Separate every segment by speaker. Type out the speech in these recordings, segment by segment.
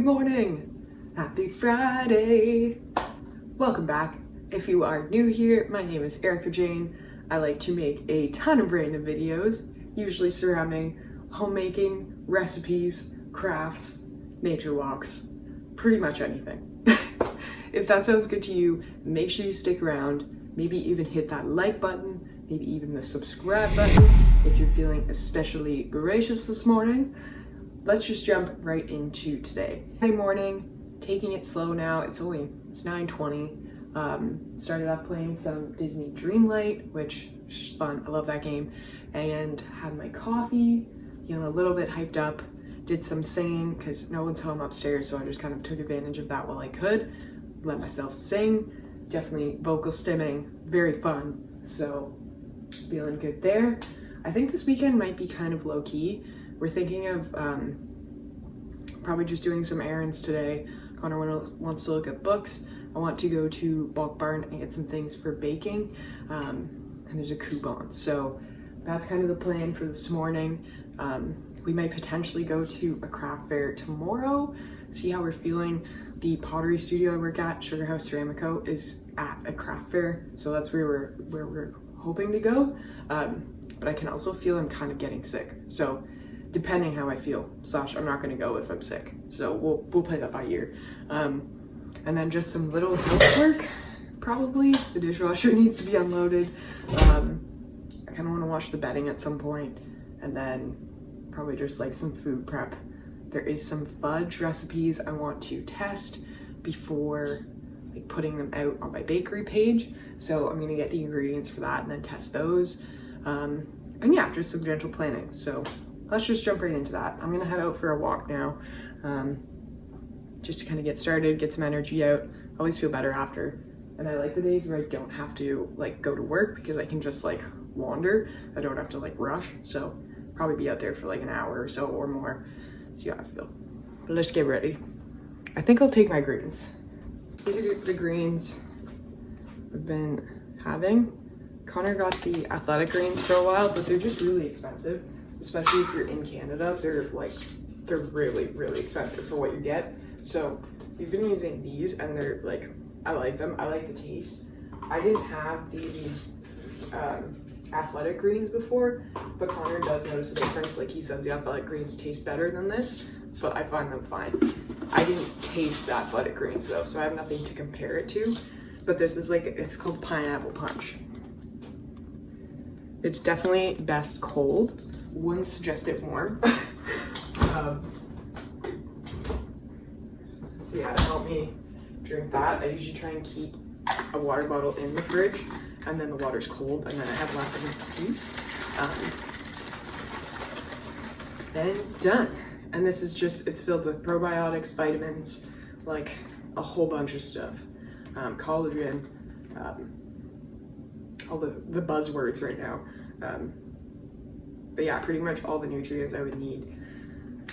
Speaker 1: morning! Happy Friday! Welcome back. If you are new here, my name is Erika Jane. I like to make a ton of random videos, usually surrounding homemaking, recipes, crafts, nature walks, pretty much anything. If that sounds good to you, make sure you stick around, maybe even hit that like button, maybe even the subscribe button if you're feeling especially gracious this morning. Let's just jump right into today. Hey morning, taking it slow now. It's 9:20. Started off playing some Disney Dreamlight, which is just fun. I love that game. And had my coffee, a little bit hyped up. Did some singing because no one's home upstairs, so I just kind of took advantage of that while I could. Let myself sing. Definitely vocal stimming, very fun. So feeling good there. I think this weekend might be kind of low key. We're thinking of probably just doing some errands today. Connor wants to look at books. I want to go to Bulk Barn and get some things for baking. And there's a coupon. So that's kind of the plan for this morning. We might potentially go to a craft fair tomorrow, see how we're feeling. The pottery studio I work at, Sugar House Ceramico, is at a craft fair. So that's where we're hoping to go. But I can also feel I'm kind of getting sick. So depending how I feel, I'm not gonna go if I'm sick. So we'll play that by ear. And then just some little housework, probably. The dishwasher needs to be unloaded. I kind of want to wash the bedding at some point, and then probably just like some food prep. There is some fudge recipes I want to test before like putting them out on my bakery page. So I'm gonna get the ingredients for that and then test those. And yeah, just some gentle planning. So let's just jump right into that. I'm gonna head out for a walk now. Just to kind of get started, get some energy out. I always feel better after. And I like the days where I don't have to like go to work because I can just like wander. I don't have to like rush. So probably be out there for like an hour or so or more. See how I feel. But let's get ready. I think I'll take my greens. These are the greens I've been having. Connor got the athletic greens for a while, but they're just really expensive, especially if you're in Canada. They're really, really expensive for what you get. So we've been using these and they're like, I like them. I like the taste. I didn't have the athletic greens before, but Connor does notice the difference. Like he says the athletic greens taste better than this, but I find them fine. I didn't taste the athletic greens though, so I have nothing to compare it to. But this is like, it's called pineapple punch. It's definitely best cold. Wouldn't suggest it warm. So yeah, to help me drink that, I usually try and keep a water bottle in the fridge, and then the water's cold, and then I have less of an excuse. And done. And this is just, it's filled with probiotics, vitamins, like a whole bunch of stuff. Collagen, all the buzzwords right now. But yeah, pretty much all the nutrients I would need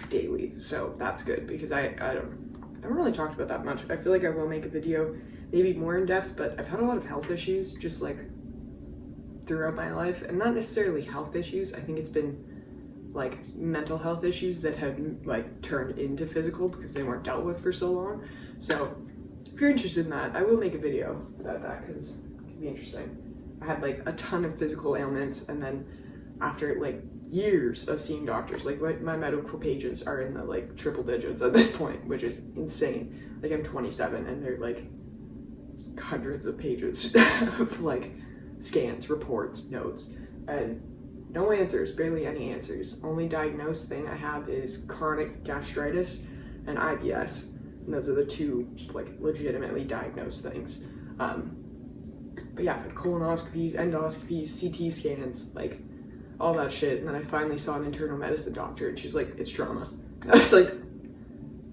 Speaker 1: daily. So that's good because I haven't really talked about that much. I feel like I will make a video maybe more in depth, but I've had a lot of health issues just like throughout my life, and not necessarily health issues. I think it's been like mental health issues that have like turned into physical because they weren't dealt with for so long. So if you're interested in that, I will make a video about that because it can be interesting. I had like a ton of physical ailments, and then after like years of seeing doctors, like my medical pages are in the like triple digits at this point, which is insane. Like I'm 27 and they're like hundreds of pages of like scans, reports, notes, and no answers, barely any answers. Only diagnosed thing I have is chronic gastritis and IBS, and those are the two like legitimately diagnosed things. But yeah, colonoscopies, endoscopies, CT scans, like all that shit. And then I finally saw an internal medicine doctor, and she's like, it's trauma. I was like,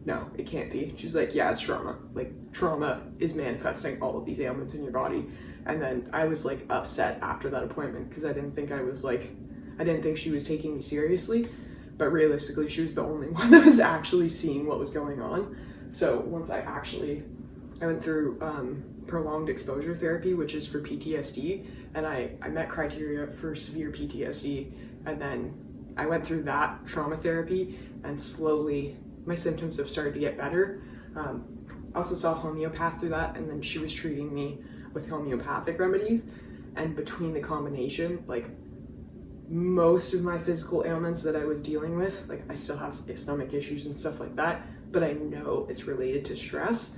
Speaker 1: no, it can't be. She's like, yeah, it's trauma. Like trauma is manifesting all of these ailments in your body. And then I was like upset after that appointment because I didn't think she was taking me seriously, but realistically she was the only one that was actually seeing what was going on. So once I went through prolonged exposure therapy, which is for PTSD, and I met criteria for severe PTSD, and then I went through that trauma therapy, and slowly my symptoms have started to get better. I also saw a homeopath through that, and then she was treating me with homeopathic remedies, and between the combination, like most of my physical ailments that I was dealing with, like I still have stomach issues and stuff like that, but I know it's related to stress.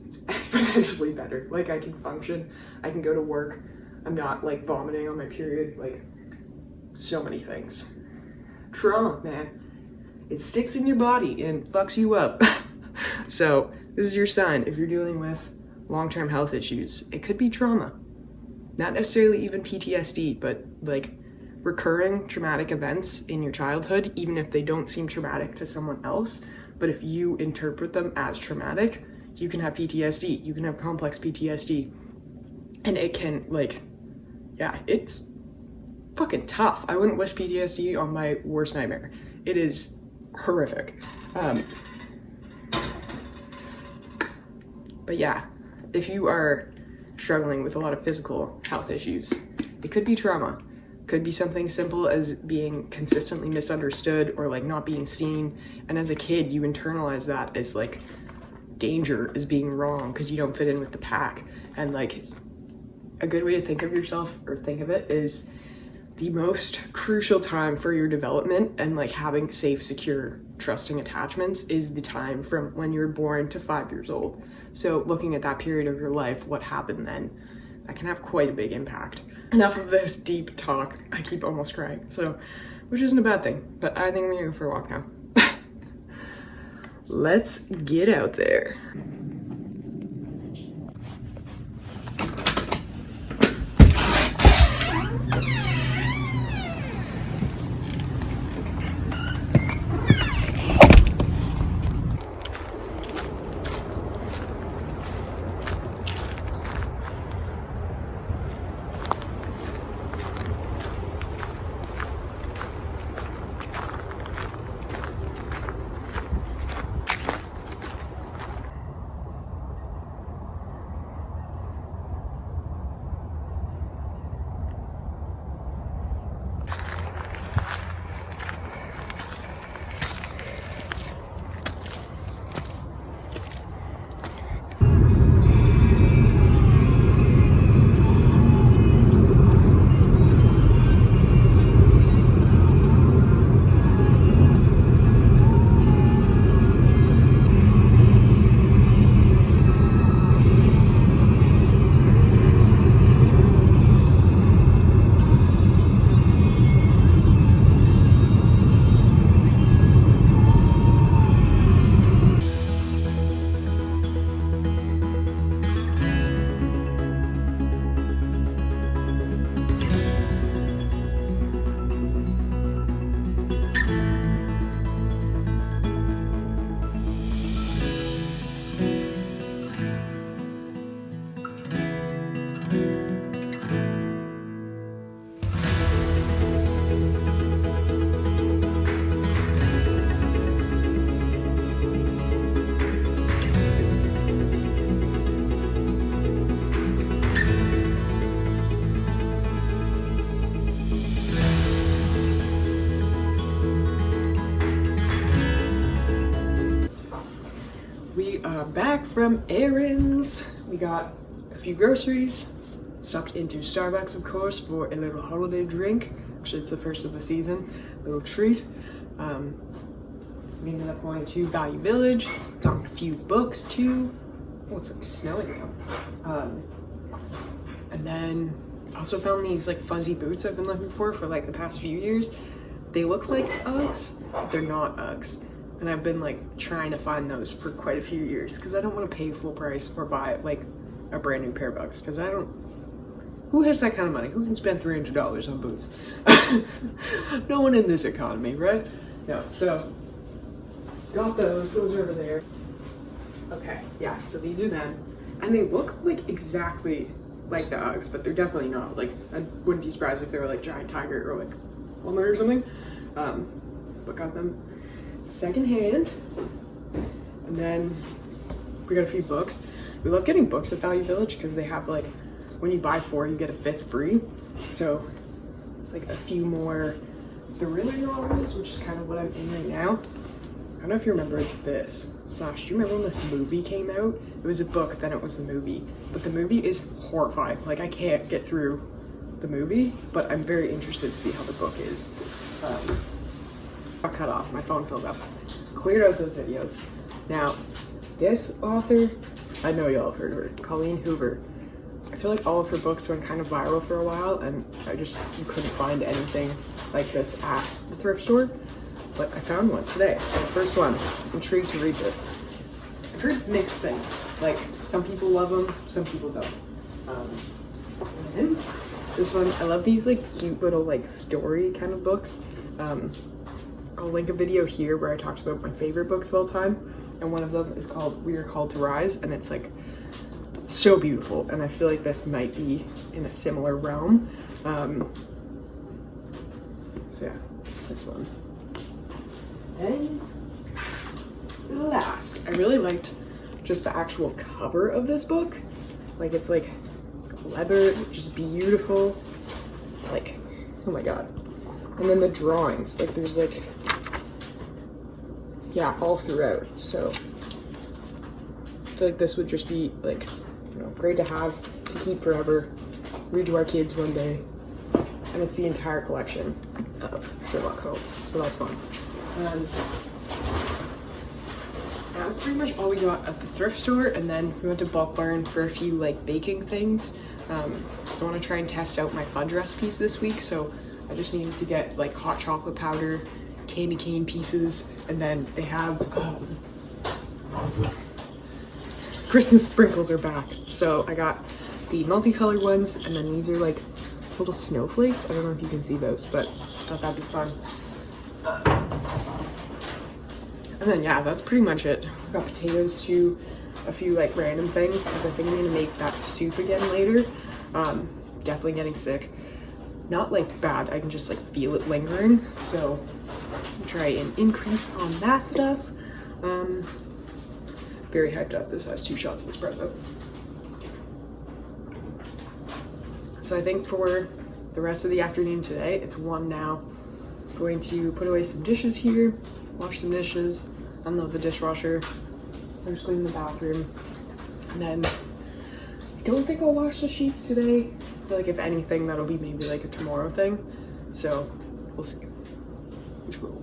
Speaker 1: It's exponentially better. Like I can function, I can go to work, I'm not like vomiting on my period, like so many things. Trauma, man, it sticks in your body and fucks you up. So this is your sign. If you're dealing with long-term health issues, it could be trauma. Not necessarily even PTSD, but like recurring traumatic events in your childhood, even if they don't seem traumatic to someone else, but if you interpret them as traumatic, you can have PTSD, you can have complex PTSD, and it can, like, yeah, it's fucking tough. I wouldn't wish PTSD on my worst nightmare. It is horrific. But yeah, if you are struggling with a lot of physical health issues, it could be trauma. Could be something simple as being consistently misunderstood or like not being seen. And as a kid, you internalize that as like danger, as being wrong because you don't fit in with the pack. And like a good way to think of yourself or think of it is the most crucial time for your development and like having safe, secure, trusting attachments is the time from when you were born to 5 years old. So looking at that period of your life, what happened then, that can have quite a big impact. Enough of this deep talk. I keep almost crying, so, which isn't a bad thing, but I think I'm gonna go for a walk now. Let's get out there. Back from errands. We got a few groceries, stopped into Starbucks, of course, for a little holiday drink. Actually, it's the first of the season, a little treat. We ended up going to Value Village, got a few books too. Oh, it's like snowing now. And then also found these like fuzzy boots I've been looking for like the past few years. They look like Uggs, but they're not Uggs. And I've been like trying to find those for quite a few years because I don't want to pay full price or buy like a brand new pair of Uggs because I don't. Who has that kind of money? Who can spend $300 on boots? No one in this economy, right? No, so got those. Those are over there. Okay, yeah, so these are them. And they look like exactly like the Uggs, but they're definitely not. Like, I wouldn't be surprised if they were like Giant Tiger or like Walmart or something. But got them secondhand. And then we got a few books. We love getting books at Value Village because they have like, when you buy 4, you get a 5th free. So it's like a few more thriller novels, which is kind of what I'm in right now. I don't know if you remember this. Slash, do you remember when this movie came out? It was a book, then it was a movie. But the movie is horrifying. Like, I can't get through the movie, but I'm very interested to see how the book is. Got cut off, my phone filled up. Cleared out those videos. Now, this author, I know y'all have heard of her, Colleen Hoover. I feel like all of her books went kind of viral for a while, and you couldn't find anything like this at the thrift store. But I found one today. So the first one, I'm intrigued to read this. I've heard mixed things. Like, some people love them, some people don't. And this one, I love these like cute little like story kind of books. I'll link a video here where I talked about my favorite books of all time. And one of them is called We Are Called to Rise. And it's like so beautiful. And I feel like this might be in a similar realm. So yeah, this one. And last, I really liked just the actual cover of this book. Like, it's like leather, just beautiful. Like, oh my god. And then the drawings, like there's like, yeah, all throughout. So I feel like this would just be like, you know, great to have, to keep forever, read to our kids one day. And it's the entire collection of Sherlock Holmes, so that's fun. That was pretty much all we got at the thrift store, and then we went to Bulk Barn for a few like baking things. So I want to try and test out my fudge recipes this week, so I just needed to get like hot chocolate powder, candy cane pieces, and then they have Christmas sprinkles are back. So I got the multicolored ones, and then these are like little snowflakes. I don't know if you can see those, but I thought that'd be fun. And then yeah, that's pretty much it. Got potatoes too, a few like random things, because I think I'm gonna make that soup again later. Definitely getting sick. Not like bad, I can just like feel it lingering. So try and increase on that stuff. Very hyped up. This has 2 shots of espresso. So I think for the rest of the afternoon today, it's 1 now. I'm going to put away some dishes here, wash some dishes, unload the dishwasher. I'm just cleaning the bathroom. And then I don't think I'll wash the sheets today. I feel like if anything, that'll be maybe like a tomorrow thing. So we'll see. Which will.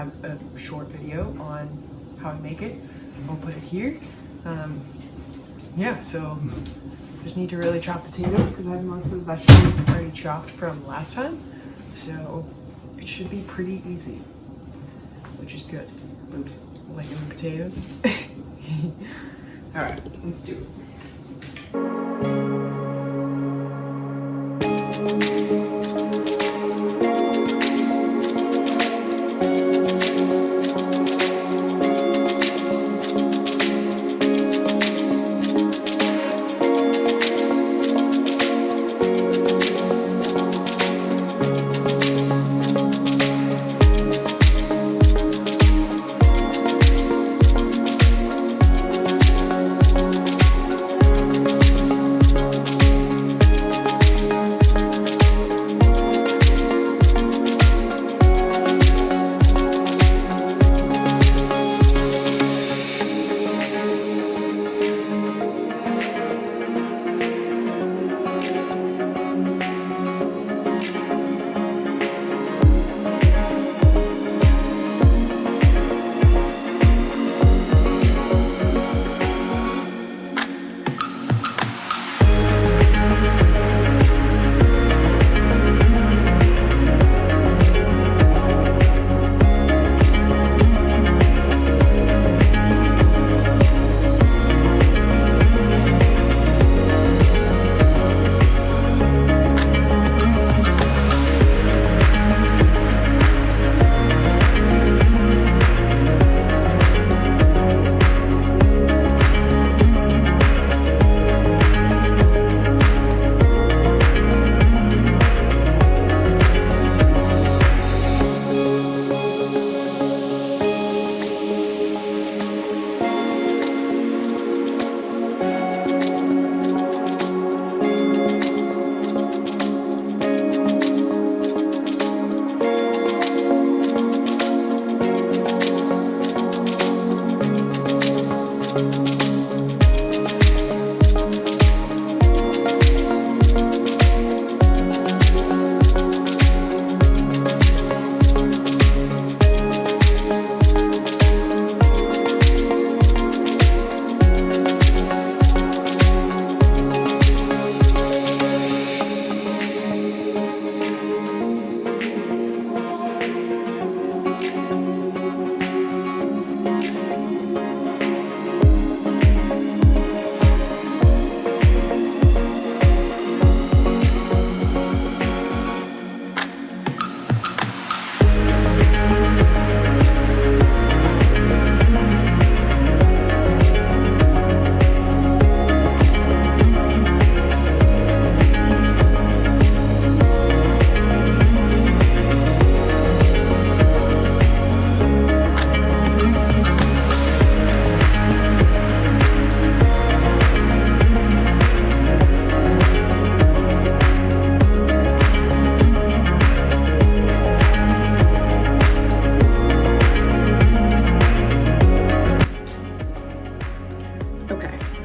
Speaker 1: have a short video on how I make it. I'll put it here. Yeah, so just need to really chop potatoes because I have most of the vegetables already chopped from last time. So it should be pretty easy, which is good. Oops, licking the potatoes. All right, let's do it.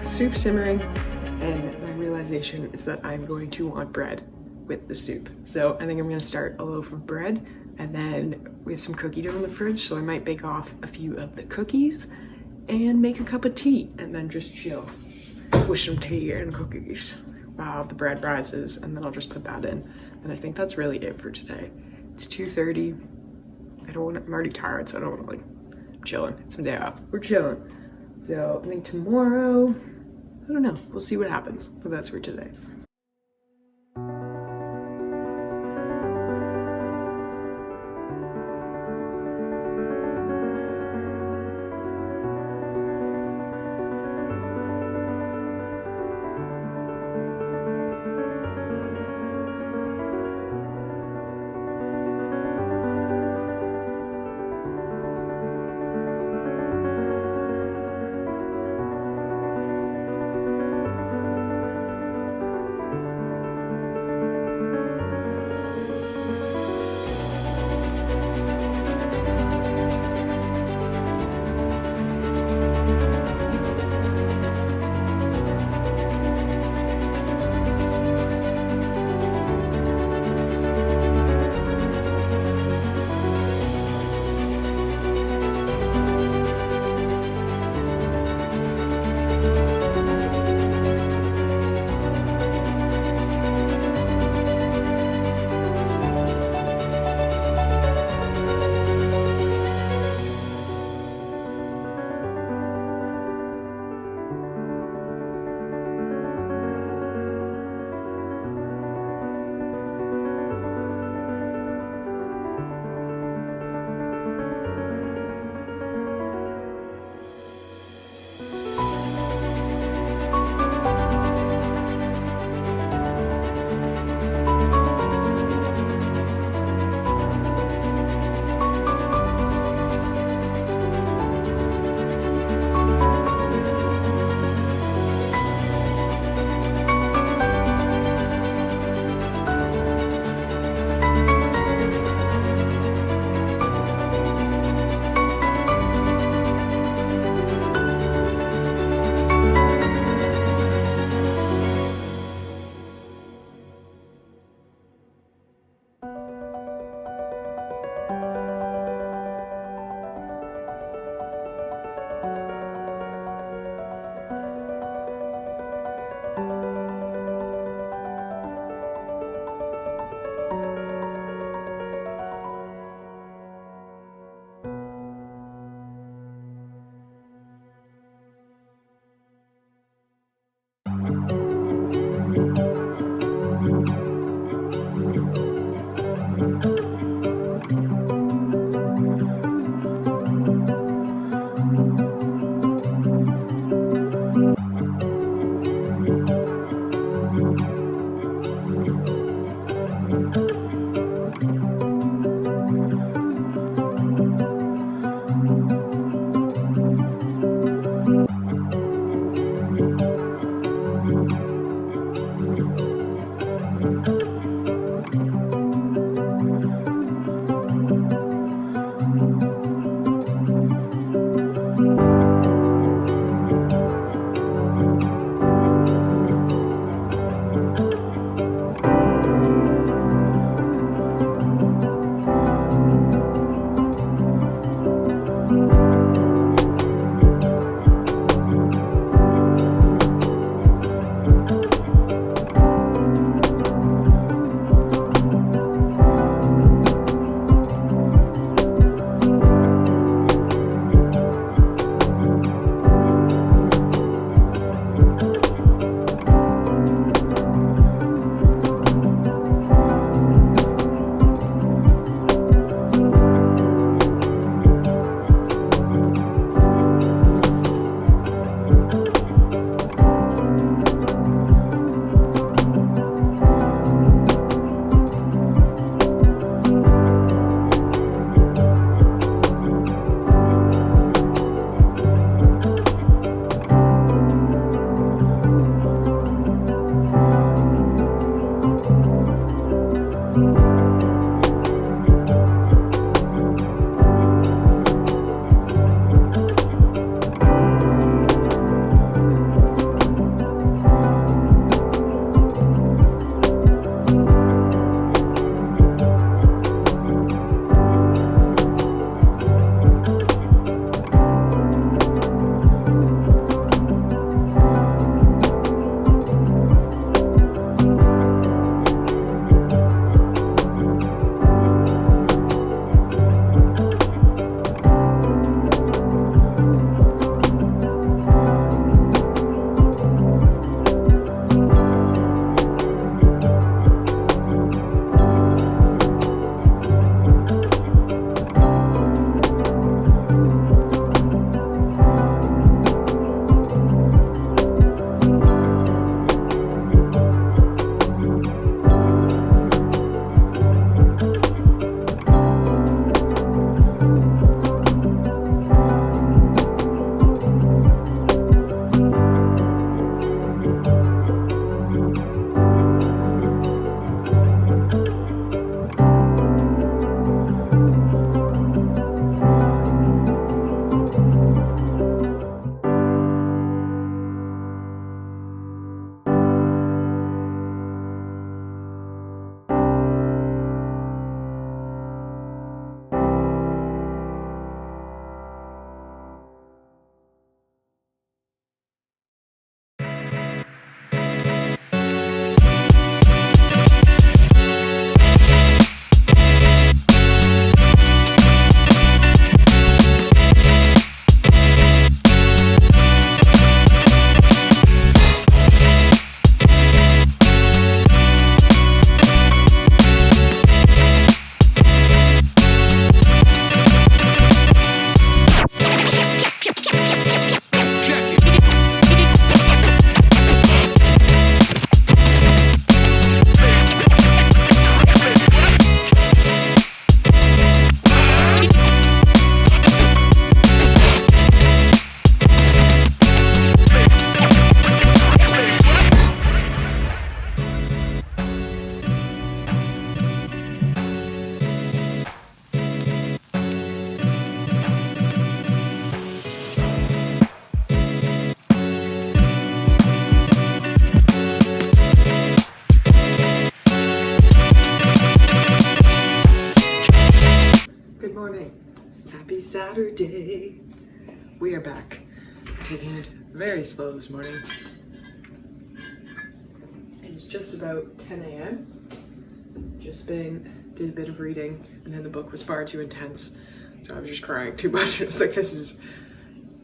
Speaker 1: Soup simmering, and my realization is that I'm going to want bread with the soup. So I think I'm gonna start a loaf of bread, and then we have some cookie dough in the fridge, so I might bake off a few of the cookies and make a cup of tea and then just chill with some tea and cookies while the bread rises, and then I'll just put that in. And I think that's really it for today. It's 2:30. I'm already tired, so I don't want to I'm chilling. It's my day off. We're chilling. So I think tomorrow, I don't know. We'll see what happens. So that's for today. Happy Saturday. We are back. Taking it very slow this morning. It's just about 10 a.m. Did a bit of reading, and then the book was far too intense. So I was just crying too much. I was like, this is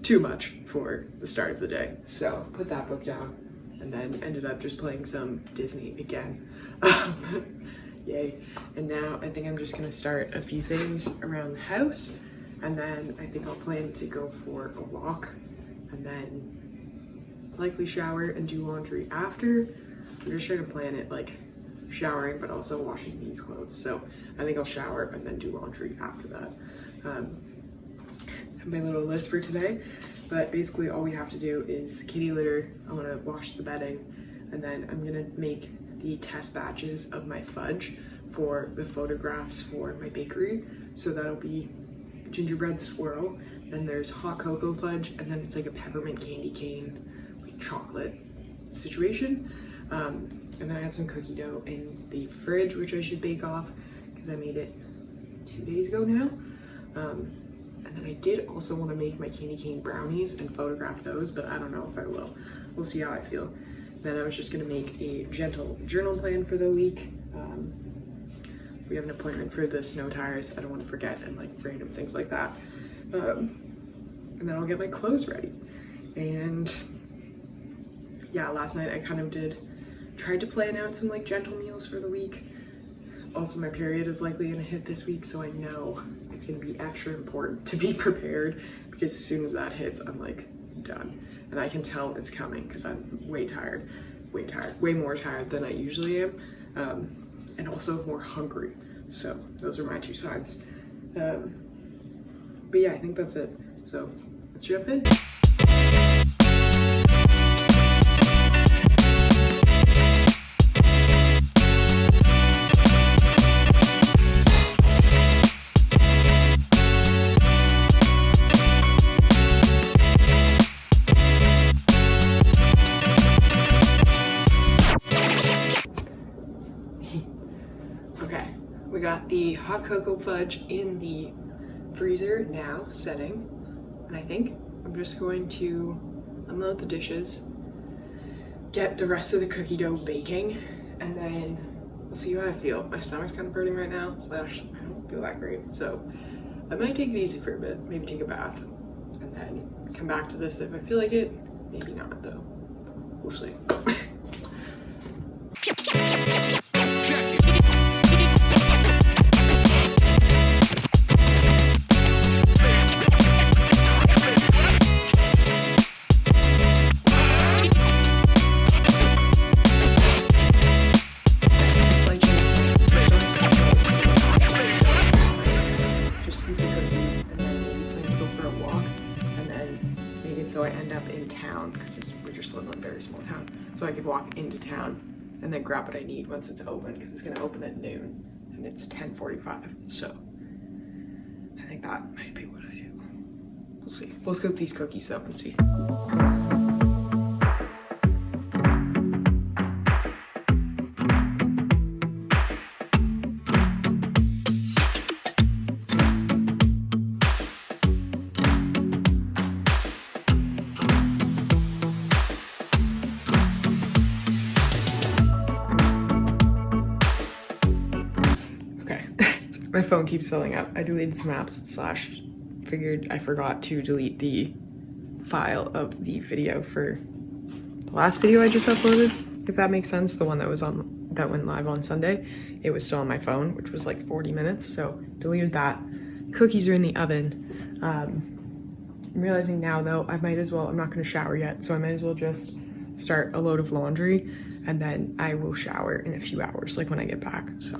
Speaker 1: too much for the start of the day. So put that book down, and then ended up just playing some Disney again. Yay. And now I think I'm just gonna start a few things around the house, and then I think I'll plan to go for a walk, and then likely shower and do laundry after. I'm just trying to plan it like showering, but also washing these clothes. So I think I'll shower and then do laundry after that. My little list for today, but basically all we have to do is kitty litter. I want to wash the bedding, and then I'm gonna make the test batches of my fudge for the photographs for my bakery. So that'll be gingerbread swirl, then there's hot cocoa fudge, and then it's like a peppermint candy cane, like chocolate situation. And then I have some cookie dough in the fridge, which I should bake off because I made it 2 days ago now. And then I did also want to make my candy cane brownies and photograph those, but I don't know if I will. We'll see how I feel. Then I was just gonna make a gentle journal plan for the week. We have an appointment for the snow tires. I don't want to forget, and like random things like that. And then I'll get my clothes ready. And yeah, last night I kind of tried to plan out some like gentle meals for the week. Also, my period is likely gonna hit this week, so I know it's gonna be extra important to be prepared, because as soon as that hits, I'm like done. And I can tell it's coming because I'm way more tired than I usually am. And also more hungry. So those are my two sides. But yeah, I think that's it. So let's jump in. We got the hot cocoa fudge in the freezer now, setting. And I think I'm just going to unload the dishes, get the rest of the cookie dough baking, and then we'll see how I feel. My stomach's kind of hurting right now, / I don't feel that great. So I might take it easy for a bit, maybe take a bath, and then come back to this if I feel like it. Maybe not though. We'll see. So I end up in town because we just live in a very small town. So I could walk into town and then grab what I need once it's open, because it's gonna open at noon and it's 10:45. So I think that might be what I do. We'll see. We'll scoop these cookies up and see. My phone keeps filling up. I deleted some apps / figured I forgot to delete the file of the video for the last video I just uploaded, if that makes sense. The one that went live on Sunday. It was still on my phone, which was like 40 minutes. So deleted that. Cookies are in the oven. I'm realizing now though, I'm not gonna shower yet. So I might as well just start a load of laundry, and then I will shower in a few hours, like when I get back, so.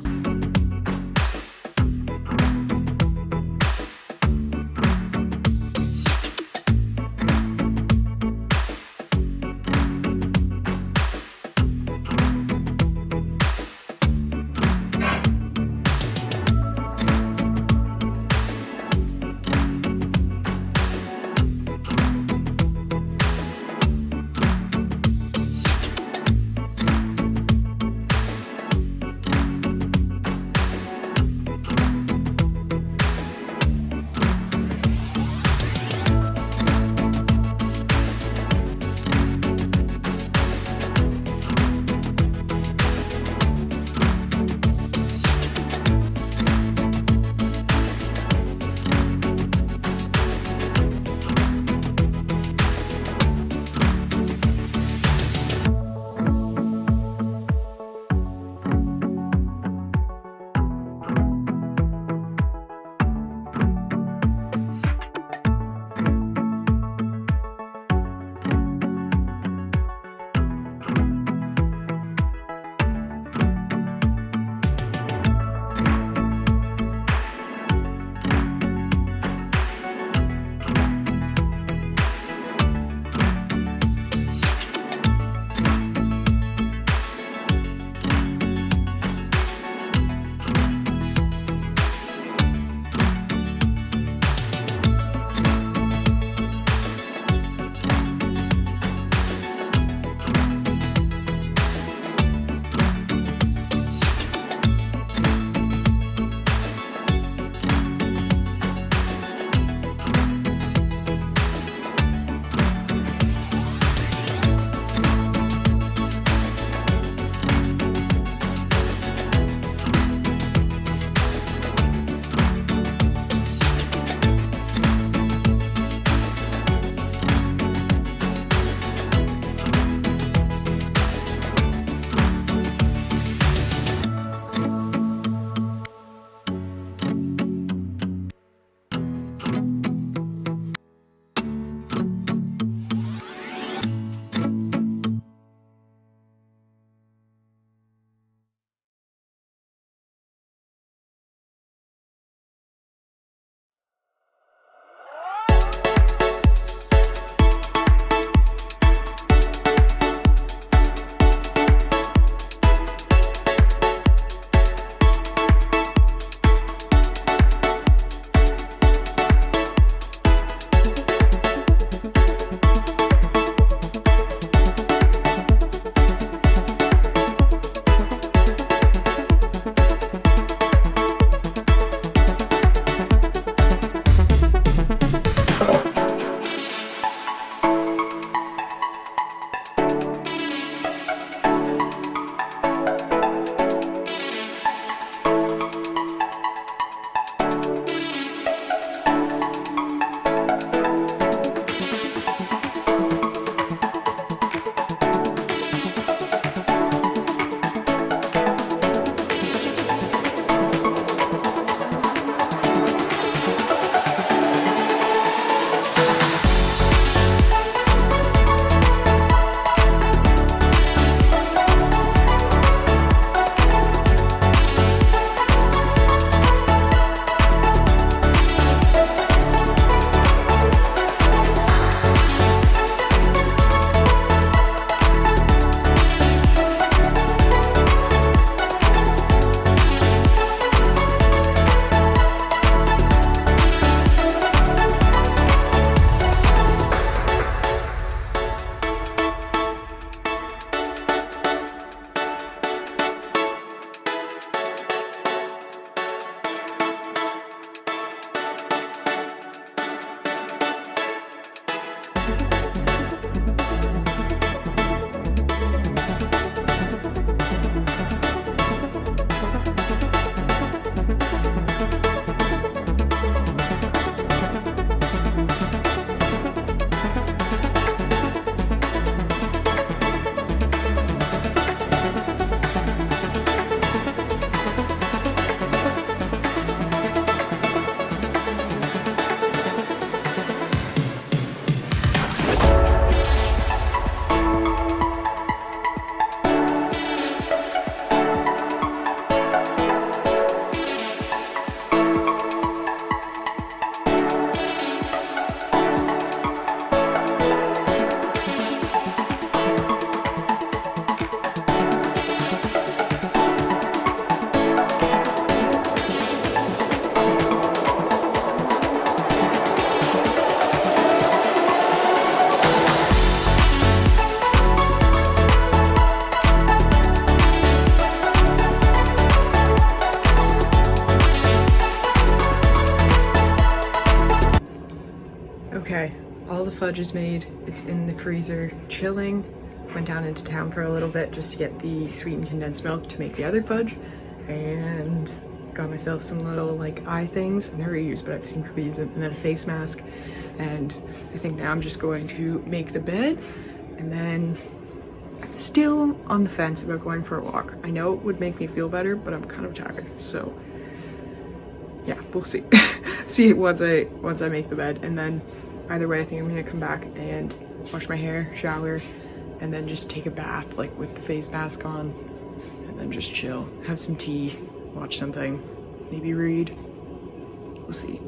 Speaker 1: all the fudge is made. It's in the freezer chilling. Went down into town for a little bit just to get the sweetened condensed milk to make the other fudge, and got myself some little like eye things. I've never used, but I've seen people use them, and then a face mask. And I think now I'm just going to make the bed, and then I'm still on the fence about going for a walk. I know it would make me feel better, but I'm kind of tired, so yeah, we'll see. See once I make the bed, and then either way I think I'm gonna come back and wash my hair, shower, and then just take a bath like with the face mask on, and then just chill, have some tea, watch something, maybe read. We'll see.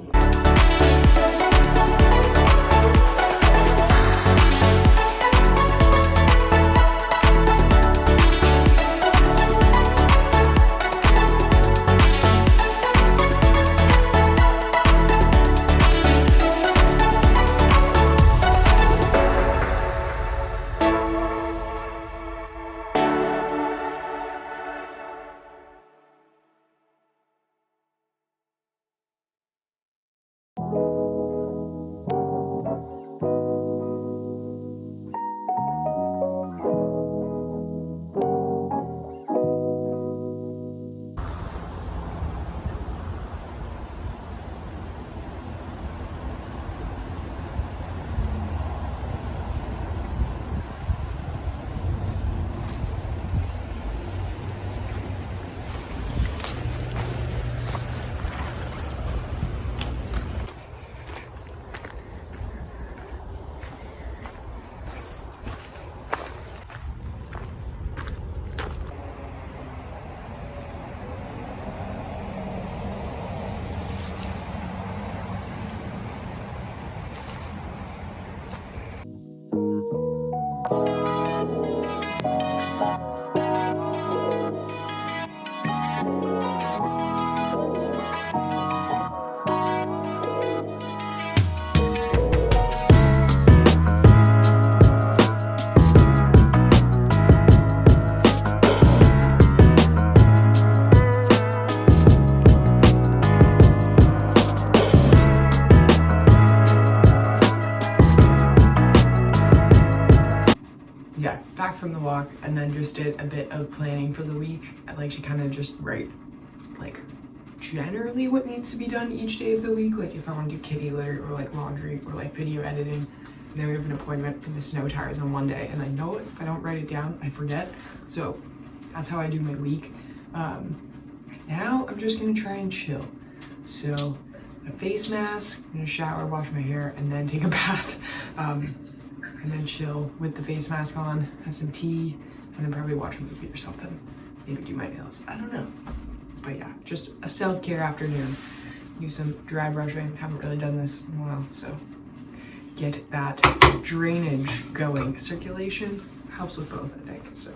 Speaker 1: From the walk, and then just did a bit of planning for the week. I like to kind of just write like generally what needs to be done each day of the week, like if I want to do kitty litter or like laundry or like video editing. And then we have an appointment for the snow tires on one day, and I know if I don't write it down I forget, so that's how I do my week. Now I'm just gonna try and chill. So a face mask, I'm gonna shower, wash my hair, and then take a bath. And then chill with the face mask on, have some tea, and then probably watch a movie or something. Maybe do my nails, I don't know. But yeah, just a self-care afternoon. Do some dry brushing, haven't really done this in a while, so get that drainage going. Circulation helps with both, I think, so.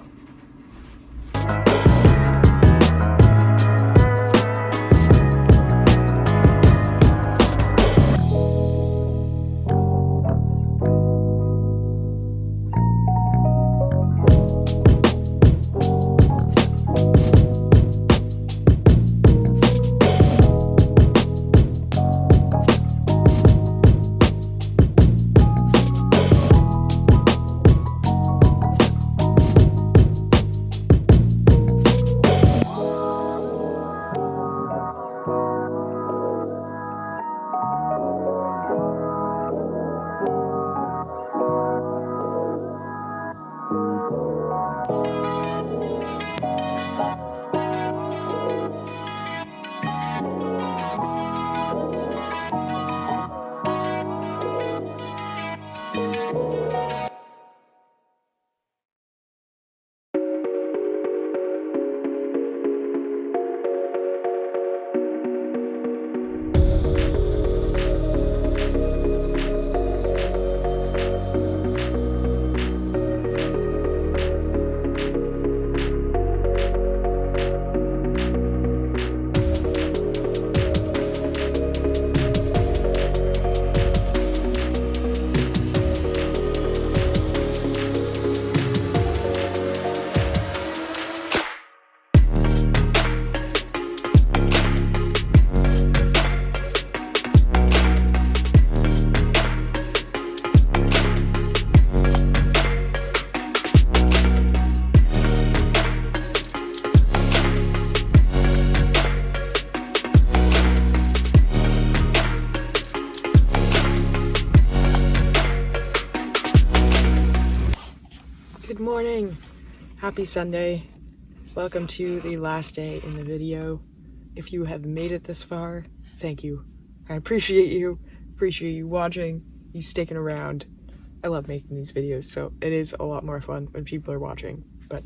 Speaker 1: morning. Happy Sunday. Welcome to the last day in the video. If you have made it this far, thank you. I appreciate you watching, you sticking around. I love making these videos, so it is a lot more fun when people are watching. But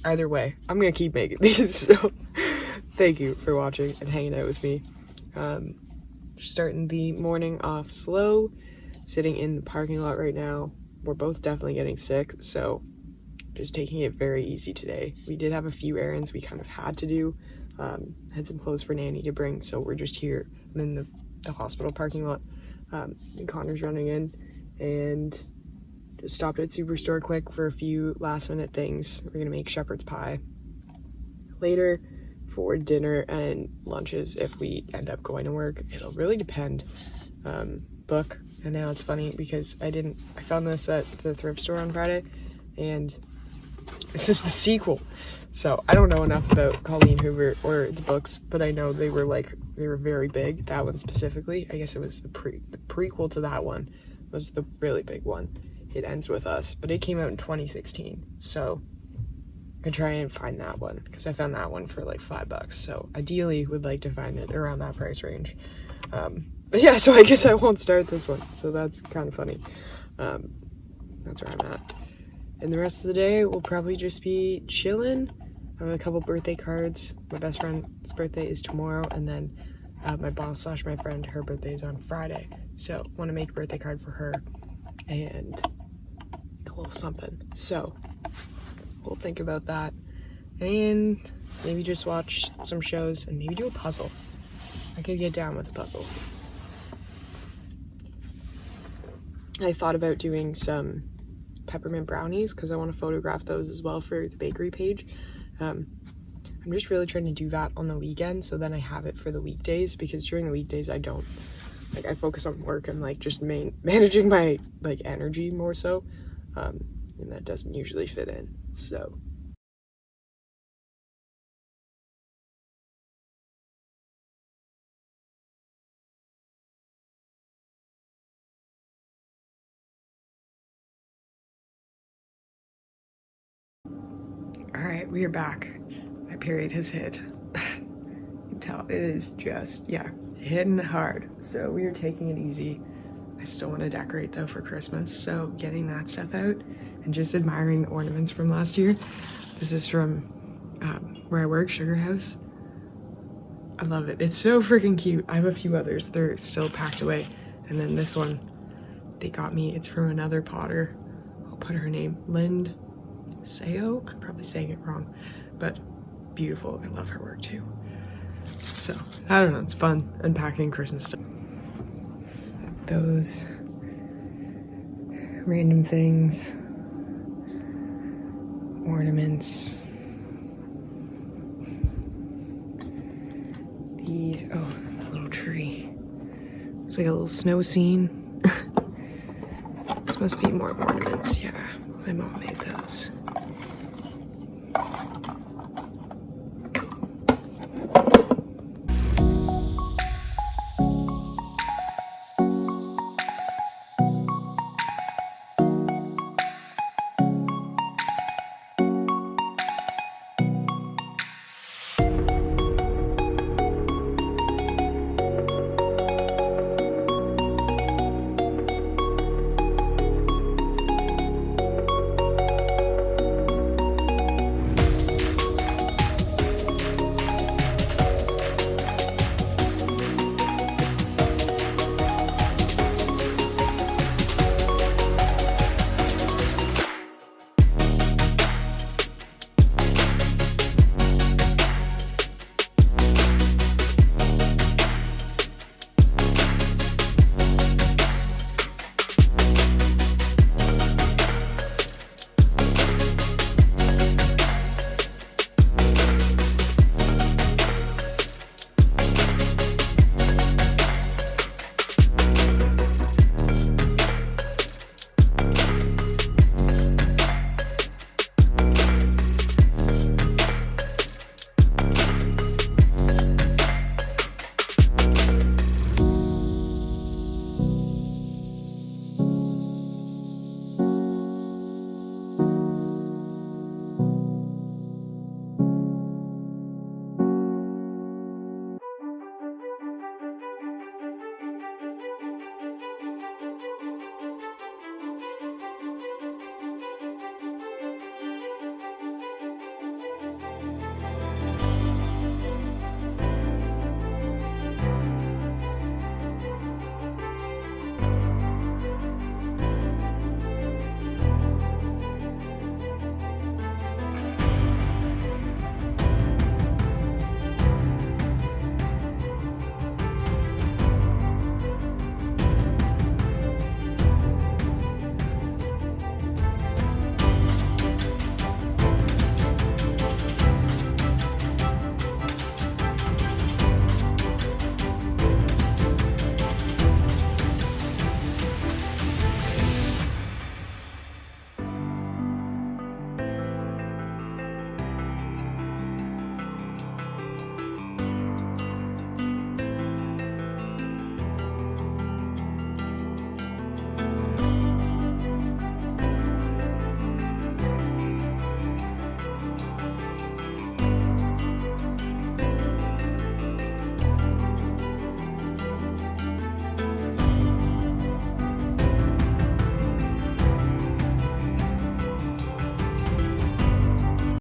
Speaker 1: either way, I'm gonna keep making these, so thank you for watching and hanging out with me. Starting the morning off slow, sitting in the parking lot right now. We're both definitely getting sick, so just taking it very easy today. We did have a few errands we kind of had to do. Had some clothes for Nanny to bring, so we're just here. I'm in the hospital parking lot. And Connor's running in, and just stopped at Superstore quick for a few last minute things. We're gonna make shepherd's pie later for dinner and lunches if we end up going to work. It'll really depend. Book, and now it's funny because I found this at the thrift store on Friday, and this is the sequel. So I don't know enough about Colleen Hoover or the books, but I know they were very big. That one specifically, I guess it was the prequel to that one was the really big one. It Ends With Us, but it came out in 2016. So I can try and find that one because I found that one for like $5. So ideally would like to find it around that price range. But yeah, so I guess I won't start this one. So that's kind of funny. That's where I'm at. And the rest of the day will probably just be chilling. I have a couple birthday cards. My best friend's birthday is tomorrow, and then my boss / my friend, her birthday is on Friday. So want to make a birthday card for her and a little something. So we'll think about that and maybe just watch some shows and maybe do a puzzle. I could get down with a puzzle. I thought about doing some peppermint brownies because I want to photograph those as well for the bakery page. I'm just really trying to do that on the weekend so then I have it for the weekdays, because during the weekdays I don't, like, I focus on work and like just managing my like energy more so, and that doesn't usually fit in. So alright, we are back. My period has hit. You can tell it is just, yeah, hitting hard. So we are taking it easy. I still want to decorate though for Christmas, so getting that stuff out and just admiring the ornaments from last year. This is from where I work, Sugar House. I love it. It's so freaking cute. I have a few others. They're still packed away. And then this one they got me. It's from another potter. I'll put her name. Lind Sayo? I'm probably saying it wrong, but beautiful. I love her work too. So, I don't know. It's fun unpacking Christmas stuff. Those random things. Ornaments. These, oh, that little tree. It's like a little snow scene. This must be more ornaments, yeah. My mom made those.